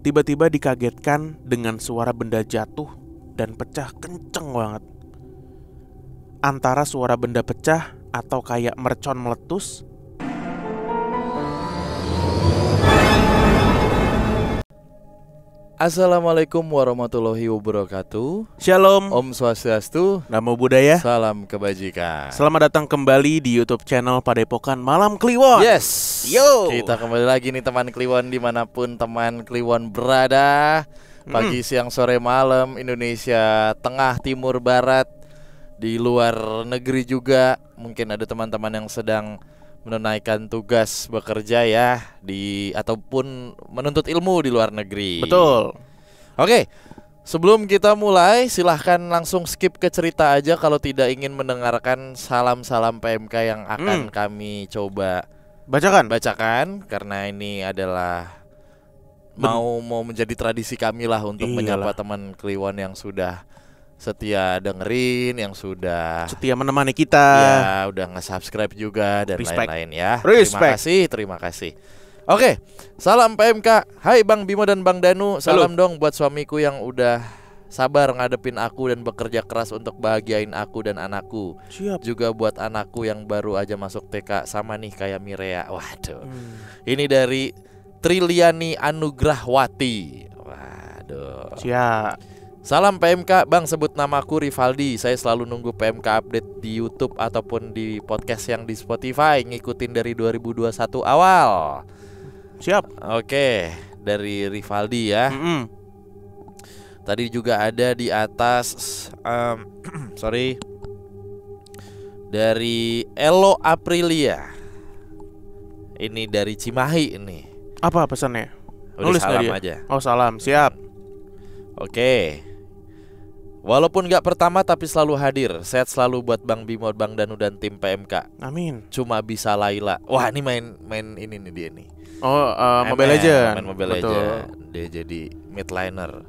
tiba-tiba dikagetkan dengan suara benda jatuh dan pecah kenceng banget. Antara suara benda pecah atau kayak mercon meletus. Assalamualaikum warahmatullahi wabarakatuh. Shalom, Om Swastiastu, Namo Buddhaya. salam kebajikan. Selamat datang kembali di YouTube channel Padepokan Malam Kliwon. Yes, Yo. kita kembali lagi nih teman Kliwon, dimanapun teman Kliwon berada. Pagi, siang, sore, malam, Indonesia Tengah, Timur, Barat, di luar negeri juga. Mungkin ada teman-teman yang sedang menunaikan tugas bekerja ya ataupun menuntut ilmu di luar negeri. Betul. Oke, sebelum kita mulai silahkan langsung skip ke cerita aja kalau tidak ingin mendengarkan salam-salam PMK yang akan kami coba bacakan karena ini adalah mau menjadi tradisi kami lah untuk menyapa teman Kliwon yang sudah setia dengerin, yang sudah setia menemani kita. Ya, udah nge-subscribe juga dan lain-lain ya. Terima kasih. Oke, salam PMK. Hai Bang Bimo dan Bang Danu. Salam dong buat suamiku yang udah sabar ngadepin aku dan bekerja keras untuk bahagiain aku dan anakku. Siap. Juga buat anakku yang baru aja masuk TK, sama nih kayak Mirea. Waduh. Ini dari Triliani Anugrahwati. Waduh. Siap. Salam PMK, Bang, sebut namaku Rivaldi. Saya selalu nunggu PMK update di YouTube ataupun di podcast yang di Spotify. Ngikutin dari 2021 awal. Siap. Oke, dari Rivaldi ya. Tadi juga ada di atas dari Elo Aprilia. Ini dari Cimahi ini. Apa pesannya? Nulis salam aja. Oh, salam. Siap. Oke. Walaupun gak pertama tapi selalu hadir. Sehat selalu buat Bang Bimo, Bang Danu dan tim PMK. Amin. Cuma bisa Laila. Wah, ini main ini nih dia nih. Oh, Mobile Legends. Main Mobile Legends. Dia jadi midliner.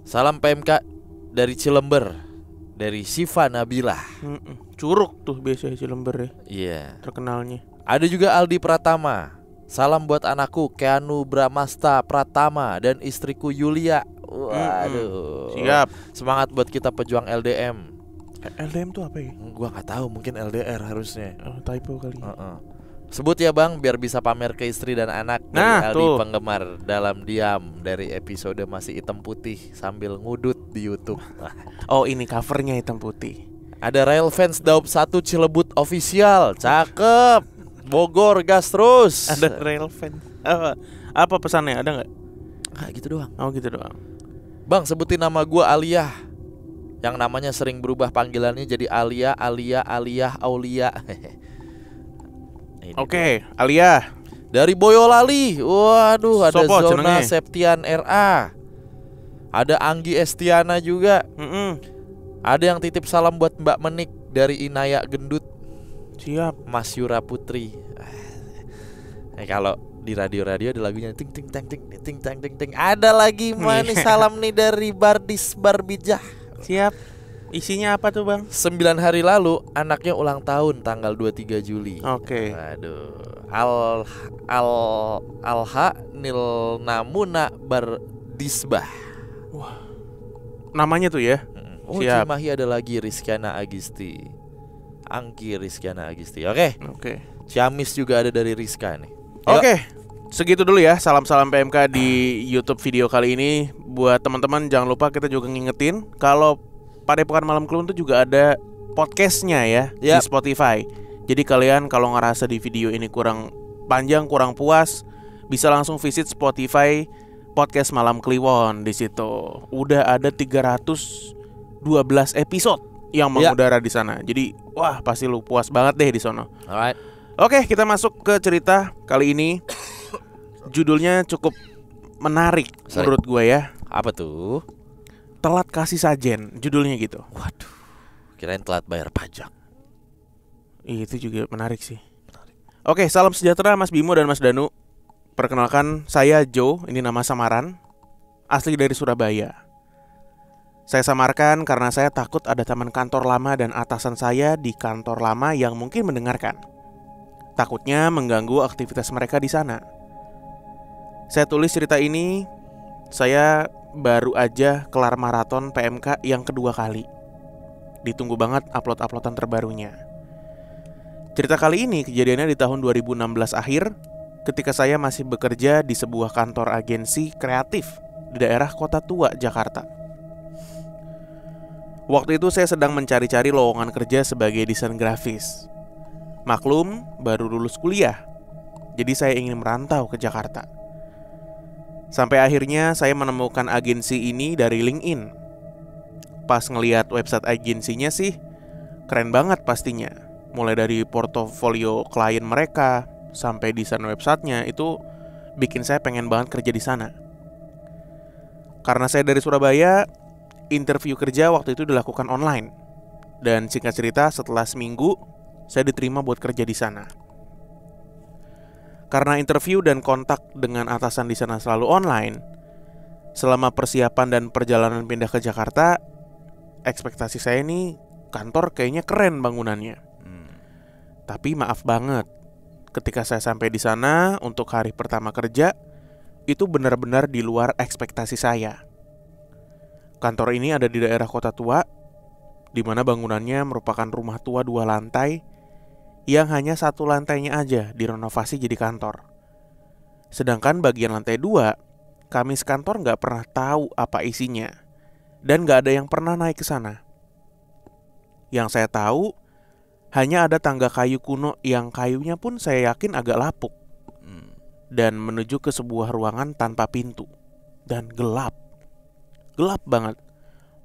Salam PMK dari Cilember, dari Siva Nabila. Curug tuh biasanya Cilember ya. Iya. Terkenalnya. Ada juga Aldi Pratama. Salam buat anakku Keanu Bramasta Pratama dan istriku Yulia. Waduh. Siap. Semangat buat kita pejuang LDM. LDM tuh apa ya? Gua nggak tahu, mungkin LDR harusnya. Typo kali. Sebut ya Bang, biar bisa pamer ke istri dan anak. Dari Aldi tuh. Penggemar dalam diam dari episode masih hitam putih sambil ngudut di YouTube. Oh, ini covernya hitam putih. Ada Rail Fans Daup 1 Cilebut Official. Cakep. Bogor gas terus. Ada Rail Fans. Apa pesannya? Ada nggak? Gitu doang. Oh, gitu doang. Bang, sebutin nama gue Alia. Yang namanya sering berubah panggilannya jadi Alia, Aulia. Oke, Alia. Dari Boyolali. Waduh, ada Sopo, Zona jenenge? Septian RA. Ada Anggi Estiana juga. Ada yang titip salam buat Mbak Menik dari Inaya Gendut. Siap. Mas Yura Putri. Kalau di radio-radio ada lagunya ting ting tang ting ting tang ting ting. Ada lagi manis salam nih dari Bardis Barbijah. Siap. Isinya apa tuh, Bang? 9 hari lalu anaknya ulang tahun tanggal 23 Juli. Oke. Aduh. Alha Nilnamuna Bardisbah. Wah. Namanya tuh ya. Siap. Cimahi ada lagi Rizkyana Agisti. Angki Rizkyana Agisti. Oke. Ciamis juga ada dari Rizka nih. Oke. Segitu dulu ya salam-salam PMK di YouTube video kali ini. Buat teman-teman jangan lupa kita juga ngingetin kalau Padepokan Malam Kliwon itu juga ada podcastnya ya di Spotify. Jadi kalian kalau ngerasa di video ini kurang panjang, kurang puas, bisa langsung visit Spotify Podcast Malam Kliwon. Di situ udah ada 312 episode yang mengudara di sana. Jadi wah, pasti lu puas banget deh di sono. Alright. Oke, kita masuk ke cerita kali ini. Judulnya cukup menarik menurut gue ya. Apa tuh? Telat kasih sajen, judulnya gitu. Waduh, kirain telat bayar pajak. Itu juga menarik sih. Oke, salam sejahtera Mas Bimo dan Mas Danu. Perkenalkan, saya Joe, ini nama samaran. Asli dari Surabaya. Saya samarkan karena saya takut ada teman kantor lama dan atasan saya di kantor lama yang mungkin mendengarkan. Takutnya mengganggu aktivitas mereka di sana. Saya tulis cerita ini saya baru aja kelar maraton PMK yang kedua kali. Ditunggu banget upload-uploadan terbarunya. Cerita kali ini kejadiannya di tahun 2016 akhir, ketika saya masih bekerja di sebuah kantor agensi kreatif di daerah Kota Tua, Jakarta. Waktu itu saya sedang mencari-cari lowongan kerja sebagai desain grafis. Maklum, baru lulus kuliah, jadi saya ingin merantau ke Jakarta. Sampai akhirnya saya menemukan agensi ini dari LinkedIn. Pas ngelihat website agensinya sih, keren banget pastinya. Mulai dari portofolio klien mereka sampai desain websitenya, itu bikin saya pengen banget kerja di sana. Karena saya dari Surabaya, interview kerja waktu itu dilakukan online. Dan singkat cerita, setelah seminggu, saya diterima buat kerja di sana. Karena interview dan kontak dengan atasan di sana selalu online, selama persiapan dan perjalanan pindah ke Jakarta, ekspektasi saya nih kantor kayaknya keren bangunannya. Tapi maaf banget, ketika saya sampai di sana untuk hari pertama kerja, itu benar-benar di luar ekspektasi saya. Kantor ini ada di daerah Kota Tua, di mana bangunannya merupakan rumah tua 2 lantai yang hanya 1 lantainya aja direnovasi jadi kantor. Sedangkan bagian lantai 2, kami sekantor nggak pernah tahu apa isinya, dan nggak ada yang pernah naik ke sana. Yang saya tahu, hanya ada tangga kayu kuno yang kayunya pun saya yakin agak lapuk, dan menuju ke sebuah ruangan tanpa pintu, dan gelap. Gelap banget,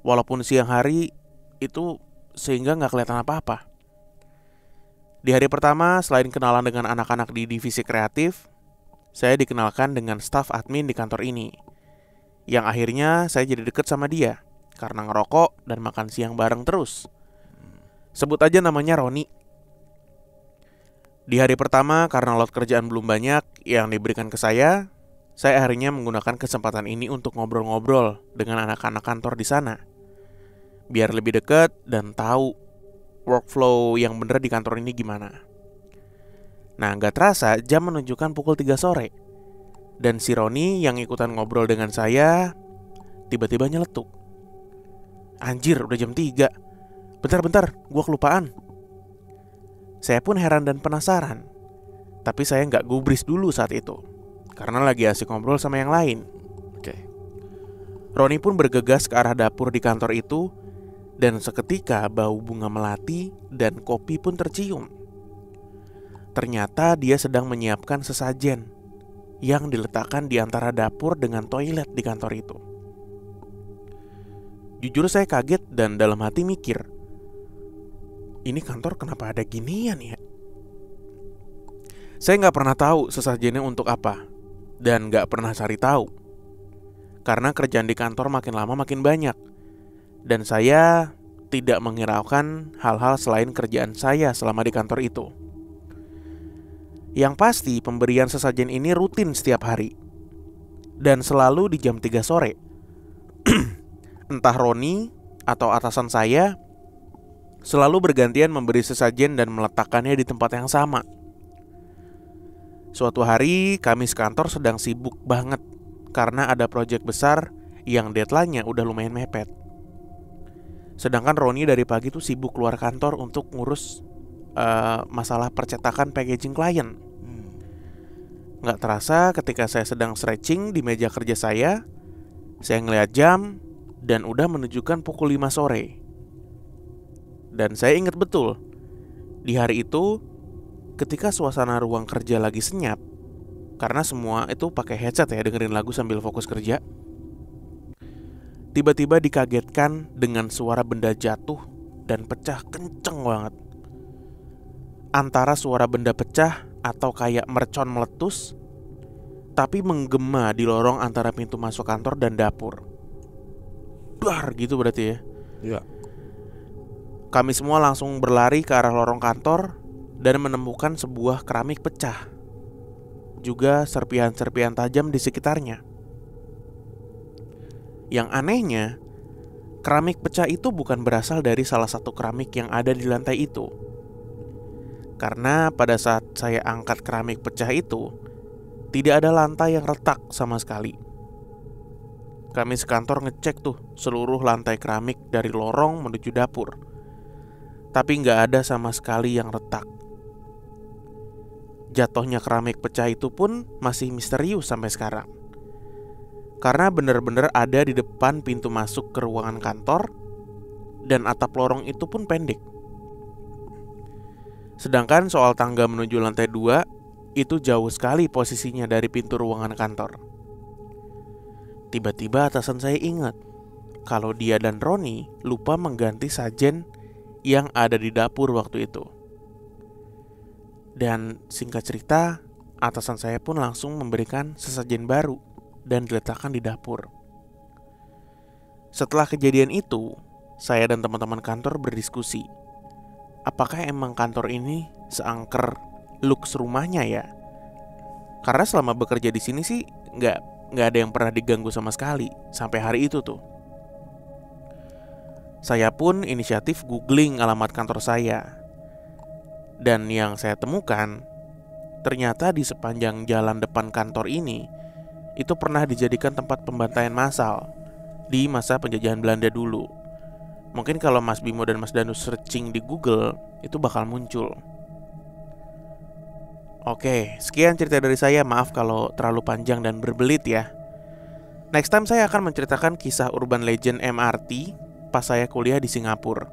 walaupun siang hari itu sehingga nggak kelihatan apa-apa. Di hari pertama, selain kenalan dengan anak-anak di divisi kreatif, saya dikenalkan dengan staf admin di kantor ini, yang akhirnya saya jadi deket sama dia karena ngerokok dan makan siang bareng terus. Sebut aja namanya Roni. Di hari pertama, karena load kerjaan belum banyak yang diberikan ke saya akhirnya menggunakan kesempatan ini untuk ngobrol-ngobrol dengan anak-anak kantor di sana, biar lebih dekat dan tahu workflow yang bener di kantor ini gimana. Nah, gak terasa jam menunjukkan pukul 3 sore. Dan si Roni yang ikutan ngobrol dengan saya tiba-tiba nyeletuk. Anjir, udah jam 3. Bentar, gua kelupaan. Saya pun heran dan penasaran. Tapi saya gak gubris dulu saat itu, karena lagi asik ngobrol sama yang lain. Roni pun bergegas ke arah dapur di kantor itu, dan seketika bau bunga melati dan kopi pun tercium. Ternyata dia sedang menyiapkan sesajen yang diletakkan di antara dapur dengan toilet di kantor itu. Jujur saya kaget dan dalam hati mikir, ini kantor kenapa ada ginian ya? Saya gak pernah tahu sesajennya untuk apa, dan gak pernah cari tahu, karena kerjaan di kantor makin lama makin banyak, dan saya tidak menghiraukan hal-hal selain kerjaan saya selama di kantor itu. Yang pasti pemberian sesajen ini rutin setiap hari, dan selalu di jam 3 sore. Entah Roni atau atasan saya selalu bergantian memberi sesajen dan meletakkannya di tempat yang sama. Suatu hari kami sekantor sedang sibuk banget karena ada proyek besar yang deadline-nya udah lumayan mepet. Sedangkan Roni dari pagi tuh sibuk keluar kantor untuk ngurus masalah percetakan packaging klien. Gak terasa ketika saya sedang stretching di meja kerja saya ngeliat jam dan udah menunjukkan pukul 5 sore. Dan saya ingat betul, di hari itu ketika suasana ruang kerja lagi senyap, karena semua itu pakai headset ya, dengerin lagu sambil fokus kerja, tiba-tiba dikagetkan dengan suara benda jatuh dan pecah kenceng banget. Antara suara benda pecah atau kayak mercon meletus, tapi menggema di lorong antara pintu masuk kantor dan dapur. Dar gitu berarti ya. Iya. Kami semua langsung berlari ke arah lorong kantor dan menemukan sebuah keramik pecah, juga serpihan-serpihan tajam di sekitarnya. Yang anehnya, keramik pecah itu bukan berasal dari salah satu keramik yang ada di lantai itu. Karena pada saat saya angkat keramik pecah itu, tidak ada lantai yang retak sama sekali. kami sekantor ngecek tuh seluruh lantai keramik dari lorong menuju dapur. Tapi nggak ada sama sekali yang retak. Jatuhnya keramik pecah itu pun masih misterius sampai sekarang. Karena benar-benar ada di depan pintu masuk ke ruangan kantor, dan atap lorong itu pun pendek. Sedangkan soal tangga menuju lantai 2, itu jauh sekali posisinya dari pintu ruangan kantor. Tiba-tiba atasan saya ingat kalau dia dan Roni lupa mengganti sajen yang ada di dapur waktu itu. Dan singkat cerita, atasan saya pun langsung memberikan sesajen baru dan diletakkan di dapur. Setelah kejadian itu, saya dan teman-teman kantor berdiskusi, apakah emang kantor ini seangker lux rumahnya ya? Karena selama bekerja di sini sih nggak ada yang pernah diganggu sama sekali sampai hari itu tuh. Saya pun inisiatif googling alamat kantor saya, dan yang saya temukan ternyata di sepanjang jalan depan kantor ini itu pernah dijadikan tempat pembantaian massal di masa penjajahan Belanda dulu. Mungkin kalau Mas Bimo dan Mas Danu searching di Google, itu bakal muncul. Oke, sekian cerita dari saya. Maaf kalau terlalu panjang dan berbelit ya. Next time saya akan menceritakan kisah urban legend MRT pas saya kuliah di Singapura.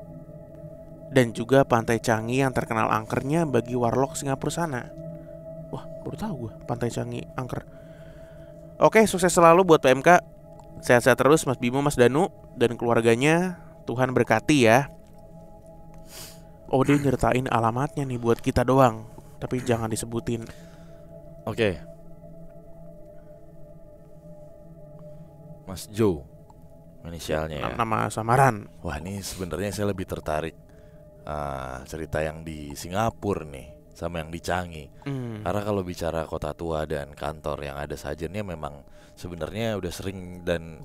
Dan juga Pantai Changi yang terkenal angkernya bagi warlock Singapura sana. Wah, baru tahu gue Pantai Changi angker. Oke, sukses selalu buat PMK. Sehat-sehat terus Mas Bimo, Mas Danu, dan keluarganya. Tuhan berkati ya. Oh, dia nyertain alamatnya nih buat kita doang, tapi jangan disebutin. Oke. Mas Joe inisialnya ya. Nama samaran. Wah, ini sebenarnya saya lebih tertarik cerita yang di Singapura nih sama yang di Changi. Karena kalau bicara kota tua dan kantor yang ada sajennya memang sebenarnya udah sering dan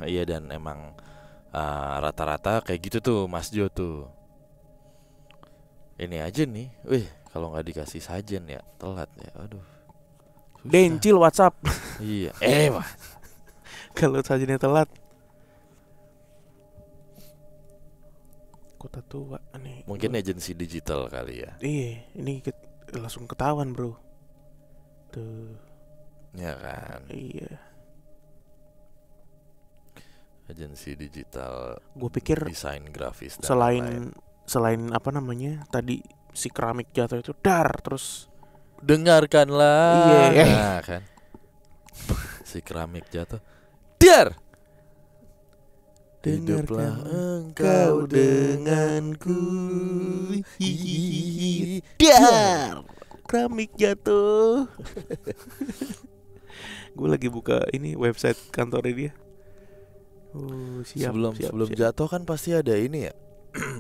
iya, dan emang rata-rata kayak gitu tuh Mas Jo tuh. Ini aja nih, kalau nggak dikasih sajen ya telat ya, aduh. Susah. Dencil WhatsApp. Iya, wah. Kalau sajennya telat. Kota tua nih. Mungkin agensi digital kali ya. Iya, ini langsung ketahuan bro. Tuh. Ya kan. Iya. Agensi digital. Gue pikir desain grafis dan selain apa namanya tadi si keramik jatuh itu terus dengarkanlah. Iya. Nah, kan. Si keramik jatuh. Dar. Hiduplah engkau denganku. Dar. Keramik jatuh. Gue lagi buka ini website kantornya dia. Sebelum jatuh kan pasti ada ini ya.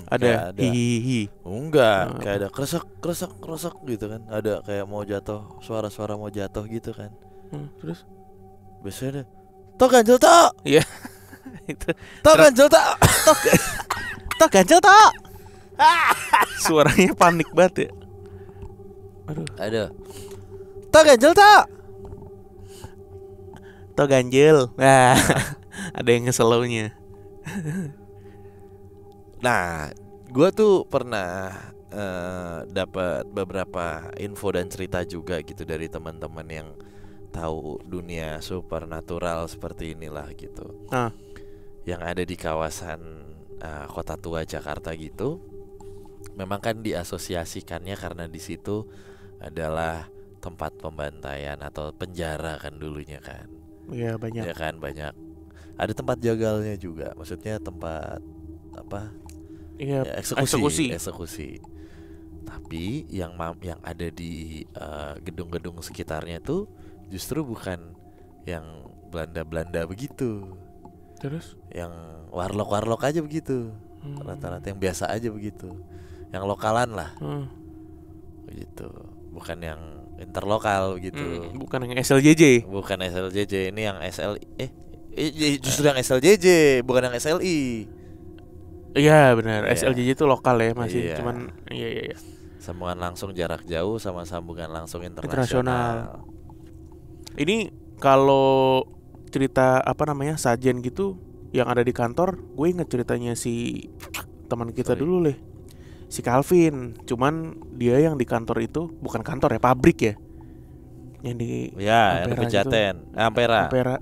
Ada hihihi. Enggak, kayak ada kresek gitu kan. Ada kayak mau jatuh, suara-suara mau jatuh gitu kan. Terus biasanya ada tok ganjel tok. Iya. Itu tok ganjel tok. Tok ganjel tok. Suaranya panik banget ya. Aduh. Ada tok ganjel tok. Tok ganjel. Nah, ada yang ngeselaunya. Nah, gue tuh pernah dapat beberapa info dan cerita juga gitu dari teman-teman yang tahu dunia supernatural seperti inilah gitu. Yang ada di kawasan Kota Tua Jakarta gitu. Memang kan diasosiasikannya karena di situ adalah tempat pembantaian atau penjara kan dulunya kan. Iya, banyak. Ya kan, banyak. Ada tempat jagalnya juga, maksudnya tempat apa? Iya, ya, eksekusi. Tapi yang ada di gedung-gedung sekitarnya tuh justru bukan yang Belanda begitu. Terus? Yang warlock aja begitu. Rata-rata yang biasa aja begitu. Yang lokalan lah. Begitu. Bukan yang interlokal gitu. Bukan yang SLJJ. Bukan SLJJ, ini yang justru yang SLJJ, bukan yang SLI. Iya benar, SLJJ itu lokal ya masih, cuman iya. Sambungan langsung jarak jauh sama sambungan langsung internasional. Ini kalau cerita sajen gitu yang ada di kantor, gue inget ceritanya si teman kita dulu si Calvin. Cuman dia yang di kantor itu bukan kantor ya, pabrik ya, yang di yang di Pejaten gitu. Ampera.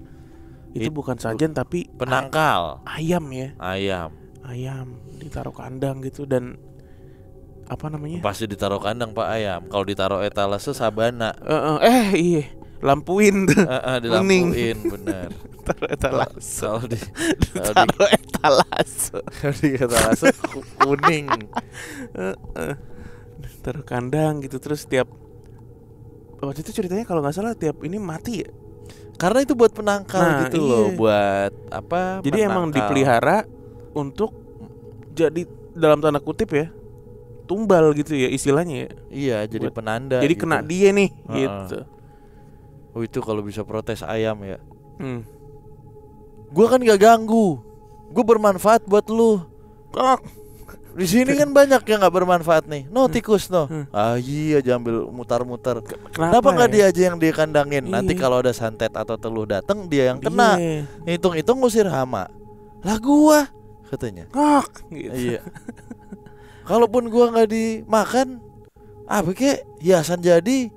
Itu bukan sajen tapi penangkal ayam ya. Ayam ditaruh kandang gitu. Dan pasti ditaruh kandang Pak ayam. Kalau ditaruh etalase sabana. Iya, lampuin tuh. Dilampuin bener. Taruh etalase. Taruh etalase. Di etalase kuning. Taruh kandang gitu. Terus tiap waktu itu ceritanya kalau nggak salah tiap ini mati ya. Karena itu buat penangkal gitu loh. Buat jadi emang dipelihara untuk jadi dalam tanda kutip ya, tumbal gitu ya istilahnya ya. Iya, jadi penanda. Jadi gitu. kena dia nih gitu. Oh itu kalau bisa protes ayam ya. Gua kan gak ganggu. Gua bermanfaat buat lu. Di sini kan banyak yang gak bermanfaat nih. Tikus iya aja ambil mutar-mutar. Kenapa gak dia aja yang dia kandangin? Nanti kalau ada santet atau teluh datang dia yang kena. Hitung-hitung ngusir hama. Lah gua katanya. Gitu. Iya. Kalaupun gua nggak dimakan, kek hiasan jadi.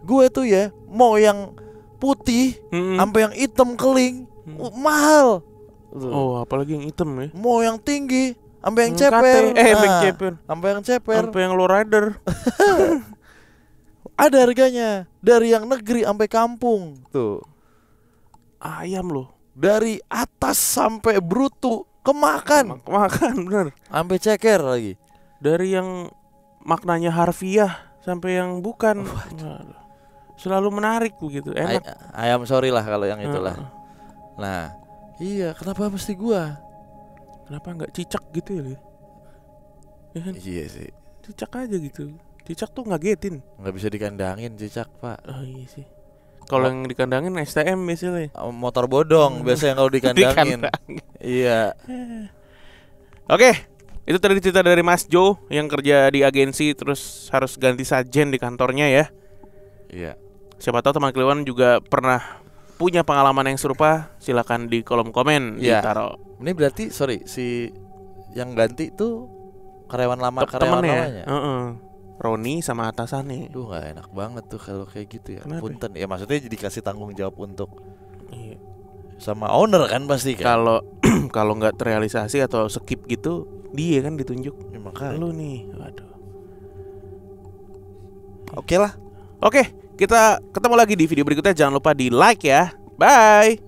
Gue tuh ya mau yang putih sampai yang hitam keling mahal. Oh, apalagi yang hitam ya. Mau yang tinggi sampai yang ceper. Sampai yang ceper. Sampai yang lowrider. Ada harganya. Dari yang negeri sampai kampung. Tuh. Ayam loh. Dari atas sampai brutu kemakan bener. Sampai ceker lagi. Dari yang maknanya harfiah sampai yang bukan. Selalu menarik begitu. Enak. Ayam sorry lah kalau yang itulah. Nah, iya, kenapa mesti gua? Kenapa enggak cicak gitu ya? Iya sih. Cicak aja gitu. Cicak tuh ngagetin. Enggak bisa dikandangin cicak, Pak. Oh iya sih. Kalau yang dikandangin STM biasanya. Motor bodong biasanya kalau dikandangin. Iya. Oke, itu tadi cerita dari Mas Joe yang kerja di agensi terus harus ganti sajen di kantornya ya. Iya. Siapa tahu teman Kliwon juga pernah punya pengalaman yang serupa, silakan di kolom komen ditaruh. Ini berarti si yang ganti tuh karyawan lama, karyawan lamanya. Roni sama atasannya. Duh, gak enak banget tuh kalau kayak gitu ya. Kenapa? Punten ya, maksudnya dikasih tanggung jawab untuk sama owner kan pasti kan. Kalau nggak terrealisasi atau skip gitu, dia kan ditunjuk. Ya, makanya. Lu nih, waduh. Oke lah. Oke, kita ketemu lagi di video berikutnya. Jangan lupa di like ya. Bye.